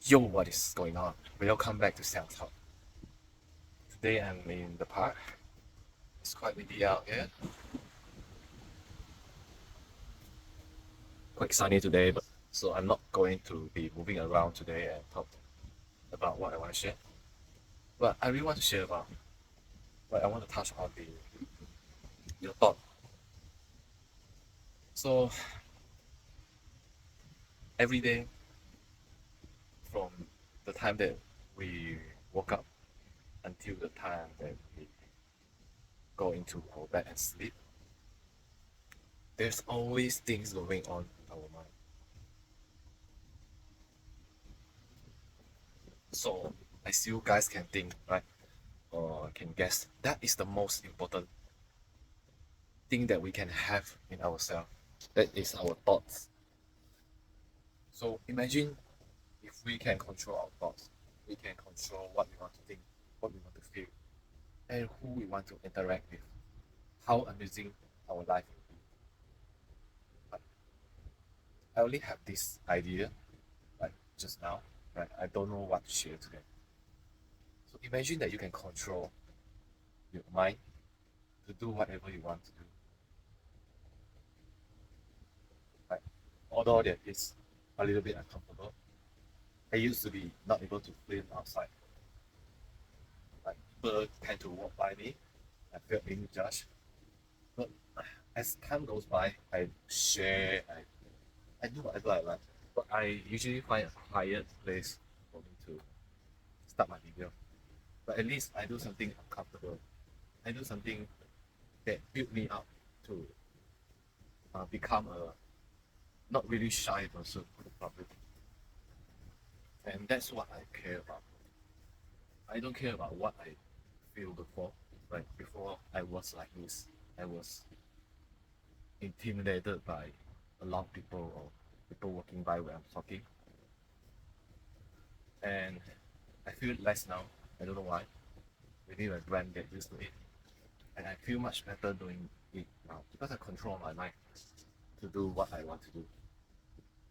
Yo, what is going on? Welcome back to Sound Talk. Today I'm in the park. It's quite windy out here. Quite sunny today, but so I'm not going to be moving around today and talk about what I want to share. But I really want to share about what I want to touch on the your thought. So every day from the time that we woke up until the time that we go into our bed and sleep, there's always things going on in our mind. So as you guys can think, right, or can guess, that is the most important thing that we can have in ourselves. That is our thoughts. So imagine if we can control our thoughts, we can control what we want to think, what we want to feel, and who we want to interact with. How amazing our life will be. But I only have this idea, like just now, right? I don't know what to share today. So imagine that you can control your mind to do whatever you want to do. Right? Although that is a little bit uncomfortable. I used to be not able to film outside. Like people tend to walk by me. I felt being judged. But as time goes by, I share, I do whatever I like. But I usually find a quiet place for me to start my video. But at least I do something uncomfortable. I do something that built me up to become a not really shy person for the public. And that's what I care about. I don't care about what I feel before. Right before I was like this, I was intimidated by a lot of people or people walking by when I'm talking. And I feel less now. I don't know why. Maybe my brain get used to it. And I feel much better doing it now because I control my mind to do what I want to do.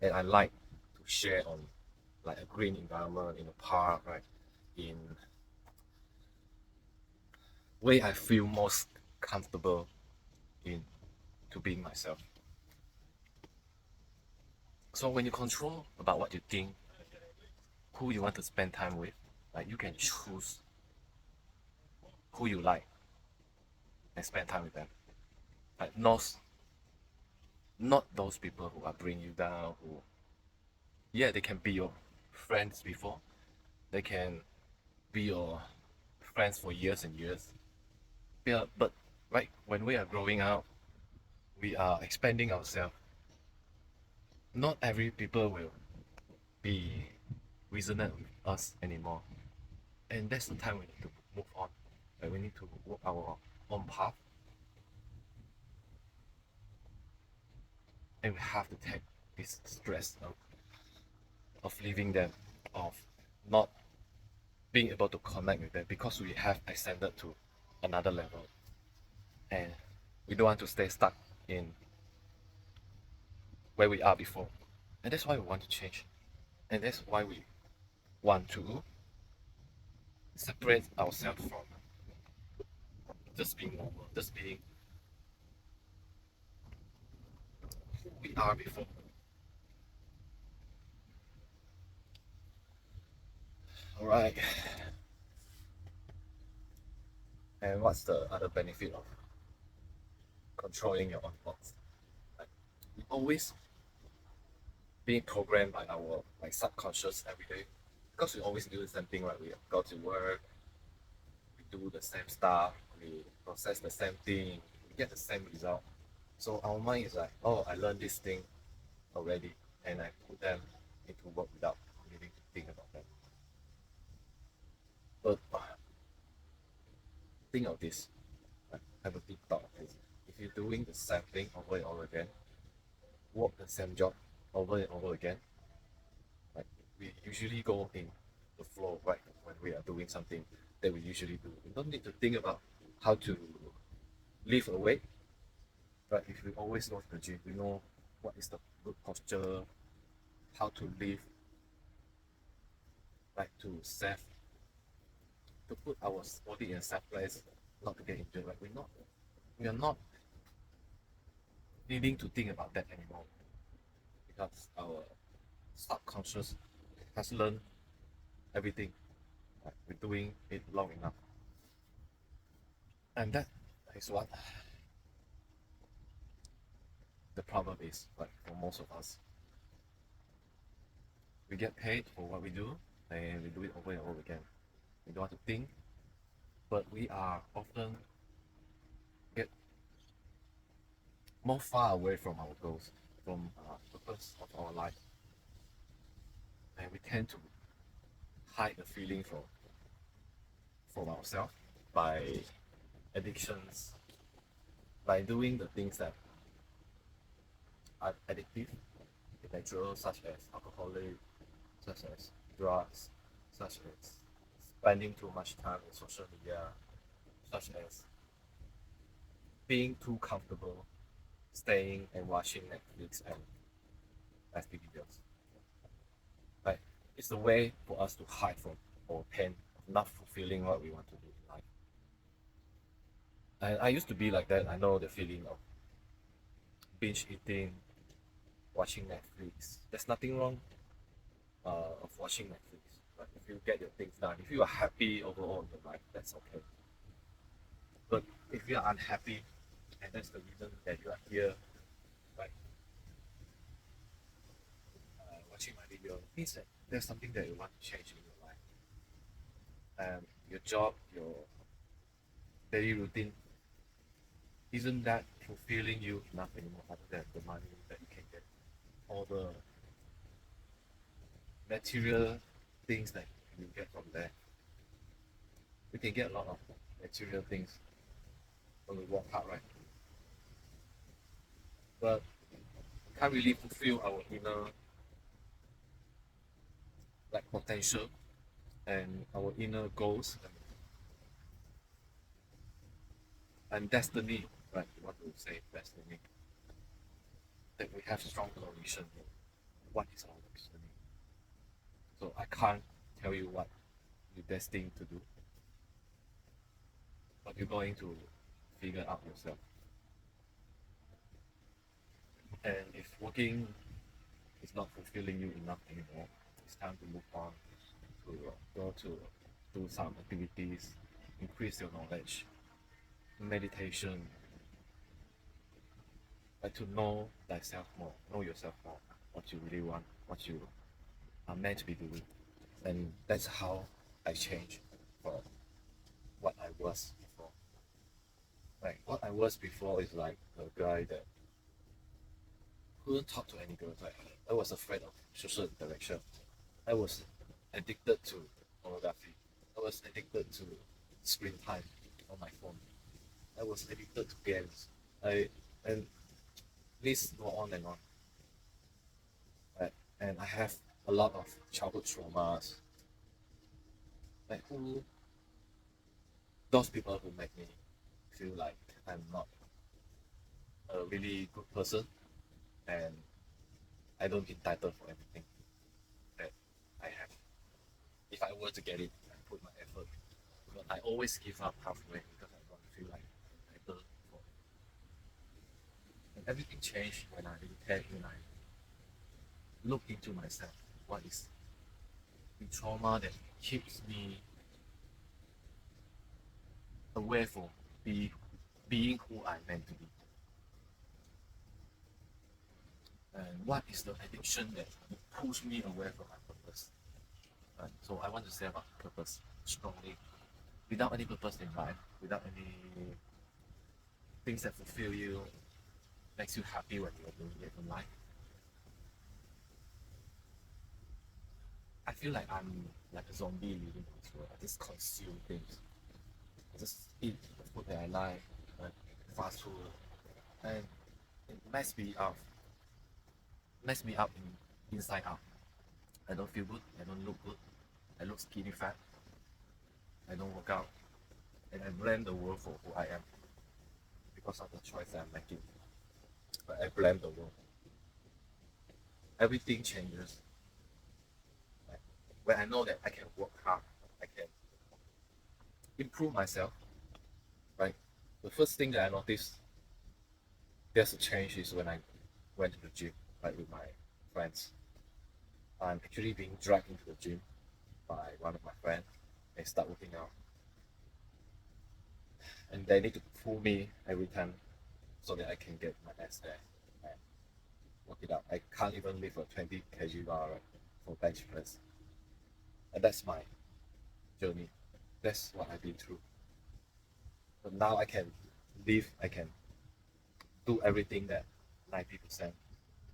And I like to share on like a green environment in a park, right? In way I feel most comfortable in to being myself. So when you control about what you think, who you want to spend time with, like you can choose who you like and spend time with them. Like not those people who are bring you down, who yeah, they can be your friends before. They can be your friends for years and years. Yeah, but right when we are growing up, we are expanding ourselves. Not every people will be resonant with us anymore. And that's the time we need to move on. Like we need to walk our own path and we have to take this stress of leaving them, of not being able to connect with them because we have ascended to another level and we don't want to stay stuck in where we are before. And that's why we want to change. And that's why we want to separate ourselves from just being normal, just being who we are before. Alright. And what's the other benefit of controlling your own thoughts? Like we always being programmed by our like subconscious every day because we always do the same thing, right? We go to work, we do the same stuff, we process the same thing, we get the same result. So our mind is like, oh, I learned this thing already, and I put them into work without needing to think about them. But think of this, like, have a deep thought of this. If you're doing the same thing over and over again, work the same job over and over again, like we usually go in the flow, right? When we are doing something that we usually do, we don't need to think about how to lift a weight. But if we always go to the gym, we know what is the good posture, how to lift like to put our body in a safe place, not to get injured. Like we are not needing to think about that anymore because our subconscious has learned everything. Like we're doing it long enough, and that is what the problem is. Like for most of us, we get paid for what we do, and we do it over and over again. We don't want to think, but we are often get more far away from our goals, from purpose of our life, and we tend to hide the feeling from ourselves by addictions, by doing the things that are addictive, natural, such as alcoholic, such as drugs, such as spending too much time on social media, such as being too comfortable, staying and watching Netflix and FB videos. Like it's a way for us to hide from our pain of not fulfilling what we want to do in life. And I used to be like that. I know the feeling of binge eating, watching Netflix. There's nothing wrong of watching Netflix. But if you get your things done, if you are happy overall in your life, that's okay. But if you are unhappy, and that's the reason that you are here, like watching my video, it means that there's something that you want to change in your life. And your job, your daily routine, isn't that fulfilling you enough anymore other than the money that you can get? All the material things that you get from there. We can get a lot of material things when we work hard, right? But can't really fulfill our inner like potential and our inner goals and destiny, right? You want to say destiny. That we have strong conviction in what is our destiny. So I can't tell you what you're destined to do, but you're going to figure out yourself. And if working is not fulfilling you enough anymore, it's time to move on to go to do some activities, increase your knowledge, meditation, like to know thyself more, know yourself more, what you really want, what you are meant to be doing. And that's how I changed from what I was before. Like what I was before is like a guy that couldn't talk to any girls. Like I was afraid of social interaction. I was addicted to pornography. I was addicted to screen time on my phone. I was addicted to games. I and list go on and on. Right? And I have a lot of childhood traumas. Like who those people who make me feel like I'm not a really good person and I don't entitled for everything that I have. If I were to get it, I put my effort. But I always give up halfway because I don't feel like I'm entitled for it. And everything changed when I look into myself. What is the trauma that keeps me away from be, being who I'm meant to be? And what is the addiction that pulls me away from my purpose? So I want to say about purpose strongly. Without any purpose in life, without any things that fulfill you, makes you happy when you're doing it in life, I feel like I'm like a zombie living in this world. I just consume things. I just eat the food that I like fast food, and it mess me up inside out. I don't feel good. I don't look good. I look skinny fat. I don't work out, and I blame the world for who I am because of the choice that I'm making. But I blame the world. Everything changes. Right? when I know that I can work hard, I can improve myself, right? The first thing that I noticed there's a change is when I went to the gym, like with my friends. I'm actually being dragged into the gym by one of my friends. They start working out, and they need to pull me every time so that I can get my ass there and work it out. I can't even lift a 20 kg bar right, for bench press. And that's my journey. That's what I've been through. But now I can live, I can do everything that 90%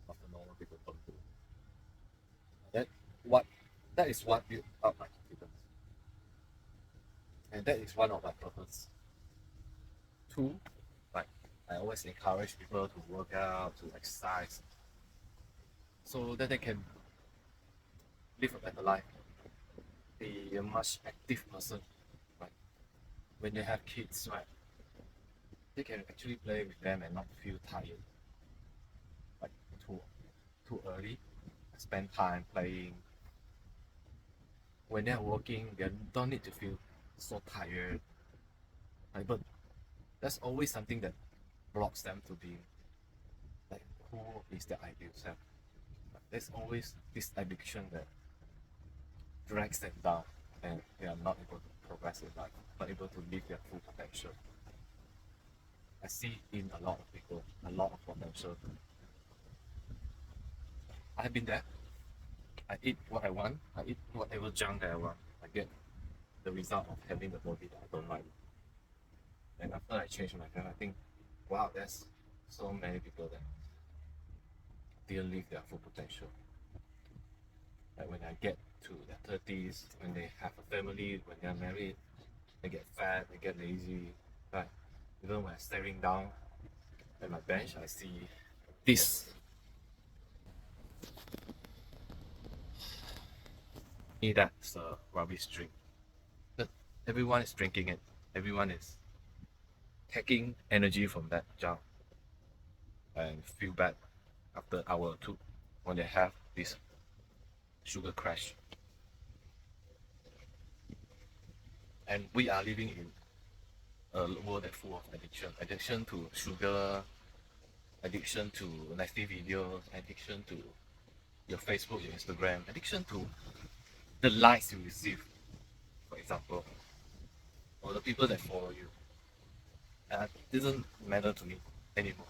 of the normal people don't do. That what that is what built up my confidence. And that is one of my purpose. Two, like I always encourage people to work out, to exercise, so that they can live a better life, be a much active person. Right? When they have kids, right, they can actually play with them and not feel tired. Like too early, spend time playing. When they're working, they don't need to feel so tired. Right? But there's always something that blocks them to be like who is their ideal self. There's always this addiction that drags them down and they are not able to progress in life, not able to live their full potential. I see in a lot of people a lot of potential. I've been there. I eat what I want. I eat whatever junk that I want. I get the result of having the body that I don't like. And after I changed my life, I think, wow, there's so many people that didn't live their full potential. Like when I get to their 30s, when they have a family, when they're married, they get fat, they get lazy. But even when I'm staring down at my bench, I see this. That's a rubbish drink. But everyone is drinking it. Everyone is taking energy from that jar and feel bad after hour or two when they have this sugar crash. And we are living in a world that's full of addiction to sugar, addiction to nasty videos, addiction to your Facebook, your Instagram, addiction to the likes you receive, for example, or the people that follow you. And it doesn't matter to me anymore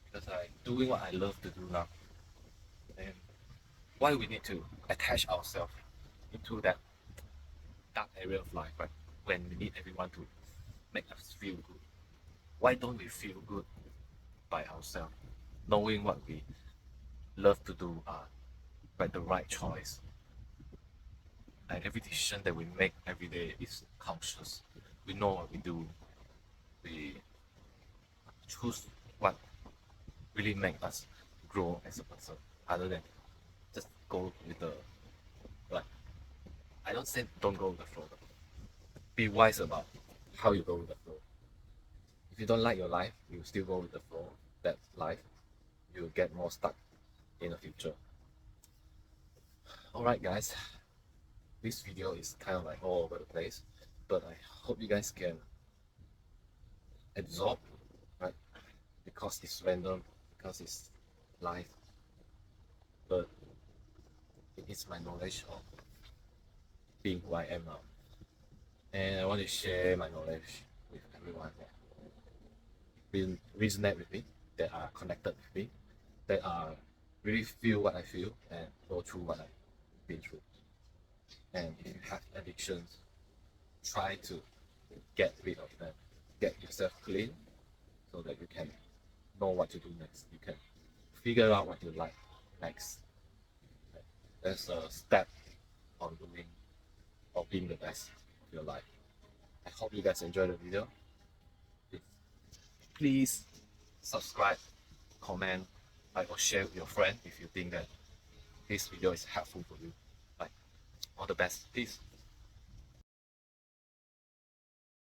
because I'm doing what I love to do now. And why we need to attach ourselves into that dark area of life, right? When we need everyone to make us feel good. Why don't we feel good by ourselves, knowing what we love to do are like the right choice? And every decision that we make every day is conscious. We know what we do. We choose what really makes us grow as a person, other than just go with the like. I don't say don't go with the flow. Be wise about how you go with the flow. If you don't like your life, you still go with the flow. That life, you'll get more stuck in the future. Alright guys, this video is kind of like all over the place, but I hope you guys can absorb, right? Because it's random, because it's life, but it is my knowledge of being who I am now. And I want to share my knowledge with everyone that will resonate with me, that are connected with me, that are really feel what I feel and go through what I've been through. And if you have addictions, try to get rid of them. Get yourself clean so that you can know what to do next. You can figure out what you like next. There's a step on doing or being the best of your life. I hope you guys enjoyed the video. Please subscribe, comment, like or share with your friend if you think that this video is helpful for you. Like, all the best. Peace.